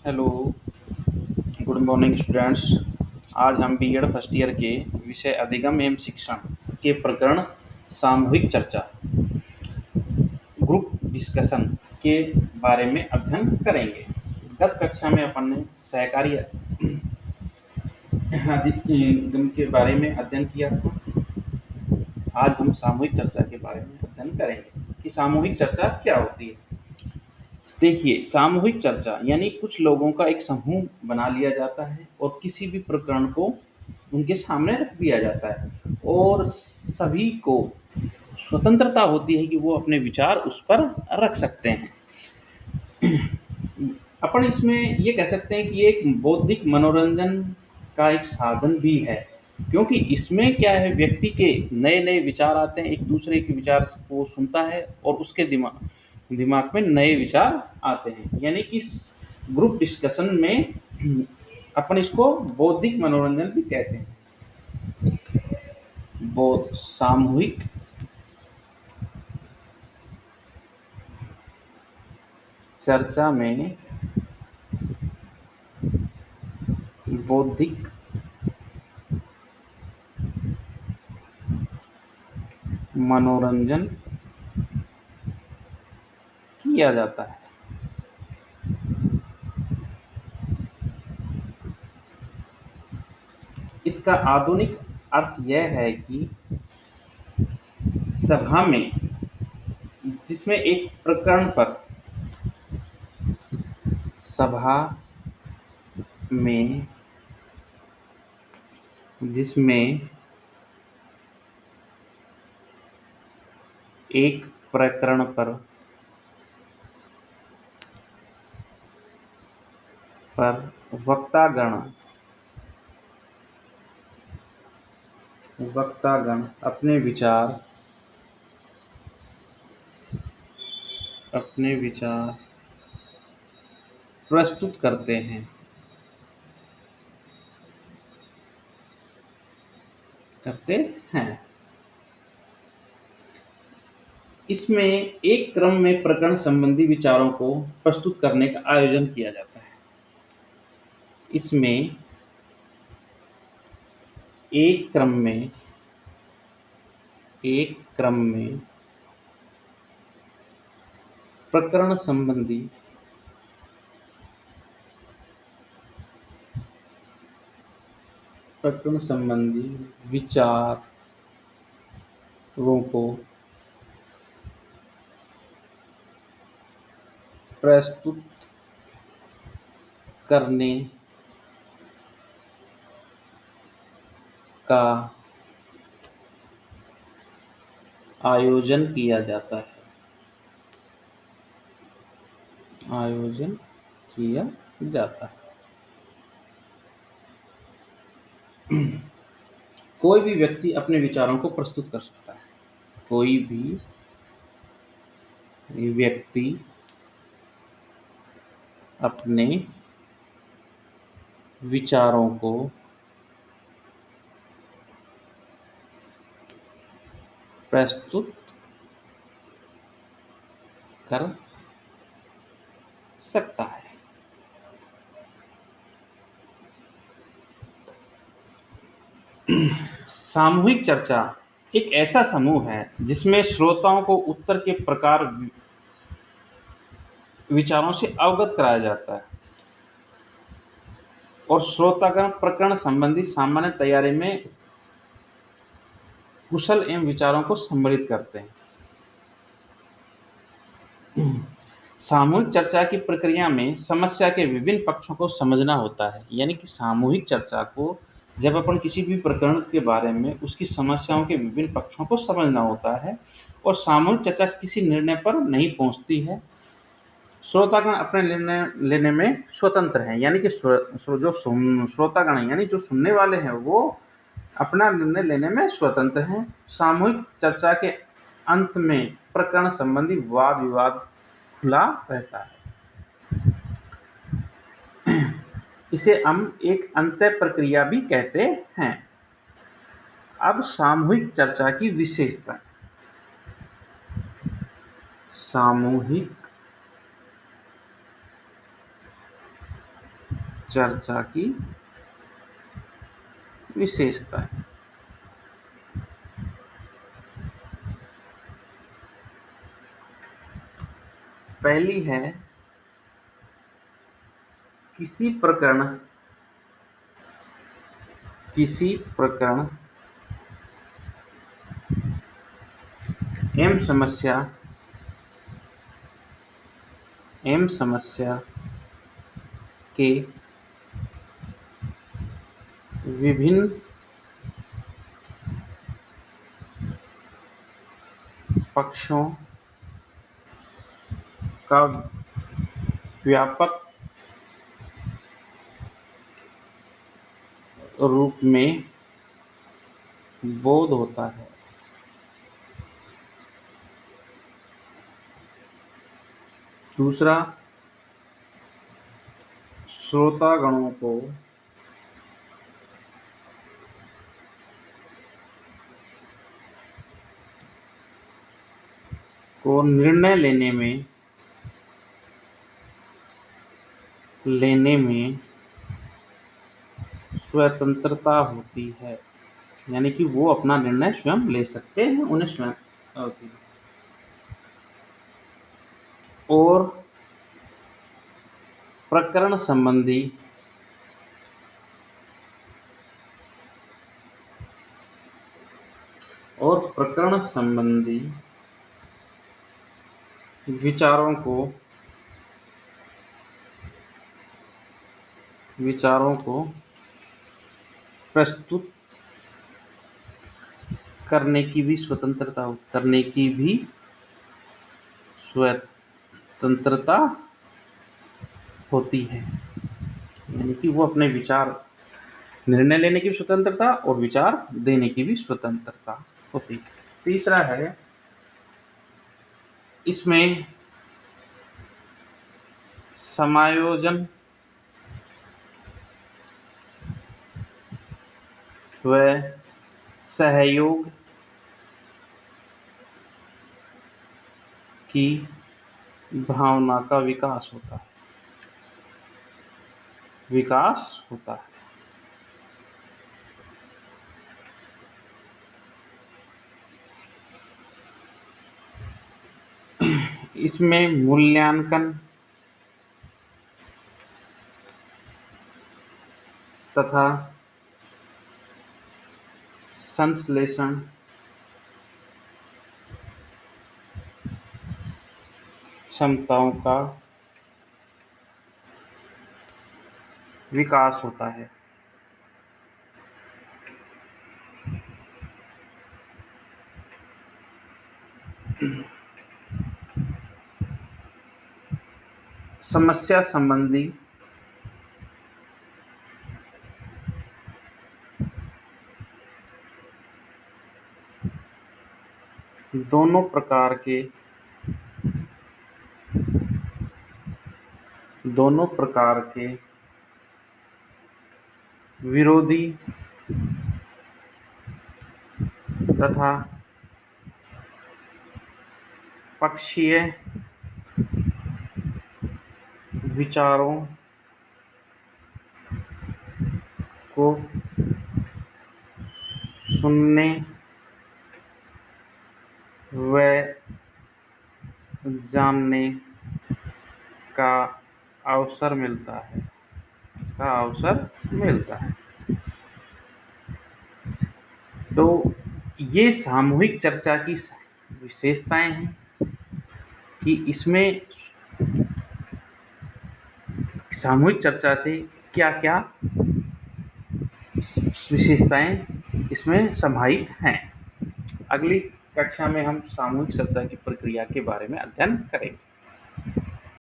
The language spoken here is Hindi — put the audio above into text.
Hello, good morning students. आज हम बीएड फर्स्ट ईयर के विषय अधिगम एवं शिक्षण के प्रकरण सामूहिक चर्चा ग्रुप डिस्कशन के बारे में अध्ययन करेंगे। गत कक्षा में अपन ने सहकारी अधिगम के बारे में अध्ययन किया था। आज हम सामूहिक चर्चा के बारे में अध्ययन करेंगे कि सामूहिक चर्चा क्या होती है। देखिए, सामूहिक चर्चा यानी कुछ लोगों का एक समूह बना लिया जाता है और किसी भी प्रकरण को उनके सामने रख दिया जाता है और सभी को स्वतंत्रता होती है कि वो अपने विचार उस पर रख सकते हैं। अपन इसमें ये कह सकते हैं कि ये एक बौद्धिक मनोरंजन का एक साधन भी है, क्योंकि इसमें क्या है, व्यक्ति के नए नए विचार आते हैं, एक दूसरे के विचार को सुनता है और उसके दिमाग दिमाग में नए विचार आते हैं। यानी कि ग्रुप डिस्कशन में अपन इसको बौद्धिक मनोरंजन भी कहते हैं। वो सामूहिक चर्चा में बौद्धिक मनोरंजन किया जाता है। इसका आधुनिक अर्थ यह है कि सभा में जिसमें एक प्रकरण पर सभा में जिसमें एक प्रकरण पर वक्तागण अपने विचार प्रस्तुत करते हैं इसमें एक क्रम में प्रकरण संबंधी विचारों को प्रस्तुत करने का आयोजन किया जाता है। इसमें एक क्रम में प्रकरण संबंधी विचारों को प्रस्तुत करने का आयोजन किया जाता है। कोई भी व्यक्ति अपने विचारों को प्रस्तुत कर सकता है। कोई भी व्यक्ति अपने विचारों को प्रस्तुत कर सकता है। सामूहिक चर्चा एक ऐसा समूह है जिसमें श्रोताओं को उत्तर के प्रकार विचारों से अवगत कराया जाता है और श्रोतागण प्रकरण संबंधी सामान्य तैयारी में कुशल एवं विचारों को सम्मिलित करते हैं। सामूहिक चर्चा की प्रक्रिया में समस्या के विभिन्न पक्षों को समझना होता है। यानी कि सामूहिक चर्चा को जब अपन किसी भी प्रकरण के बारे में उसकी समस्याओं के विभिन्न पक्षों को समझना होता है और सामूहिक चर्चा किसी निर्णय पर नहीं पहुंचती है। श्रोतागण अपने निर्णय लेने में स्वतंत्र हैं। यानी कि जो श्रोतागण हैं, यानी जो सुनने वाले हैं, वो अपना निर्णय लेने में स्वतंत्र हैं। सामूहिक चर्चा के अंत में प्रकरण संबंधी वाद विवाद खुला रहता है। इसे हम एक अंत्य प्रक्रिया भी कहते हैं। अब सामूहिक चर्चा की विशेषता। सामूहिक चर्चा की विशेषताएं। पहली है किसी प्रकरण एवं समस्या के विभिन्न पक्षों का व्यापक रूप में बोध होता है। दूसरा, श्रोतागणों को निर्णय लेने में स्वतंत्रता होती है, यानी कि वो अपना निर्णय स्वयं ले सकते हैं, उन्हें स्वयं होती है। और प्रकरण संबंधी विचारों को प्रस्तुत करने की भी स्वतंत्रता होती है, यानी कि वो अपने विचार निर्णय लेने की भी स्वतंत्रता और विचार देने की भी स्वतंत्रता होती है। तीसरा है, इसमें समायोजन व सहयोग की भावना का विकास होता है। इसमें मूल्यांकन तथा संश्लेषण क्षमताओं का विकास होता है। समस्या संबंधी दोनों प्रकार के विरोधी तथा पक्षीय विचारों को सुनने व जानने का अवसर मिलता है। तो ये सामूहिक चर्चा की विशेषताएं हैं कि इसमें सामूहिक चर्चा से क्या-क्या विशेषताएं इसमें समाहित हैं। अगली कक्षा में हम सामूहिक चर्चा की प्रक्रिया के बारे में अध्ययन करेंगे।